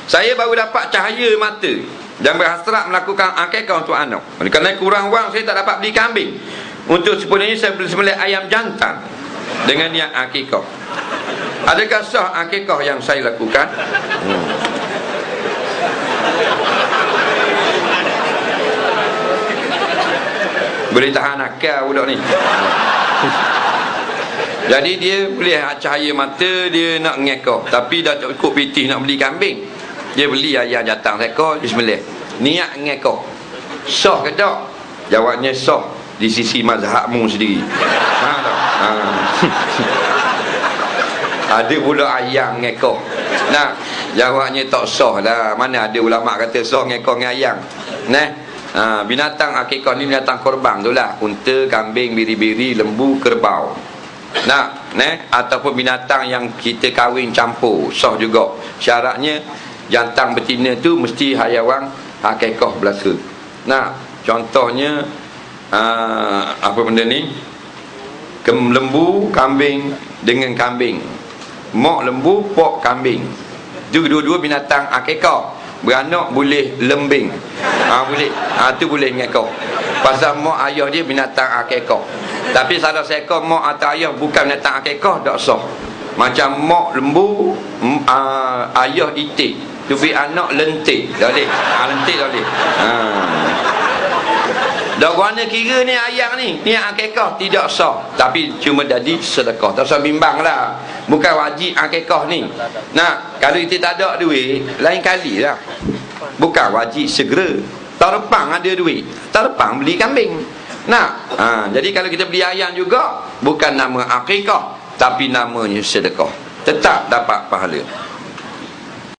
Saya baru dapat cahaya mata dan berhasrat melakukan akikah untuk anak. Kerana kurang wang, saya tak dapat beli kambing. Untuk sepenuhnya saya sembelih ayam jantan dengan niat akikah. Adakah sah akikah yang saya lakukan? Boleh tahan akal budak ni. Jadi dia boleh cahaya mata, dia nak ngekah, tapi dah tak cukup pitih nak beli kambing. Dia beli ayam jantan seekor, bismillah, niat ngekah. Sah ke tak? Jawabnya sah di sisi mazhabmu sendiri. Ada pula ayam ngekah. Nah, jawabnya tak sah lah. Mana ada ulama kata sah ngekah dengan ayam. Binatang akikah ni binatang korban tu lah. Unta, kambing, biri-biri, lembu, kerbau. Ataupun binatang yang kita kahwin campur, sah juga. Syaratnya jantan betina tu mesti hayawan akikah belaka. Contohnya apa benda ni? Lembu, kambing dengan kambing. Mak lembu, pok kambing. Itu dua-dua binatang akikah. Beranak boleh lembing. Boleh. Tu boleh ngekah. Pasal mak ayah dia binatang akikah. Tapi salah seekor mak atau ayah bukan binatang akikah, tak sah. Macam mak lembu, ayah itik. Tu beri anak lentik. Tak boleh. Lentik tak boleh. Dah guna kira ni ayam ni akikah tidak sah, tapi cuma jadi sedekah. Tak usah bimbang lah, bukan wajib akikah ni. Kalau kita tak ada duit, lain kali lah, bukan wajib segera. Tahun ada duit, tahun beli kambing. Jadi kalau kita beli ayam juga, bukan nama akikah, tapi namanya sedekah, tetap dapat pahala.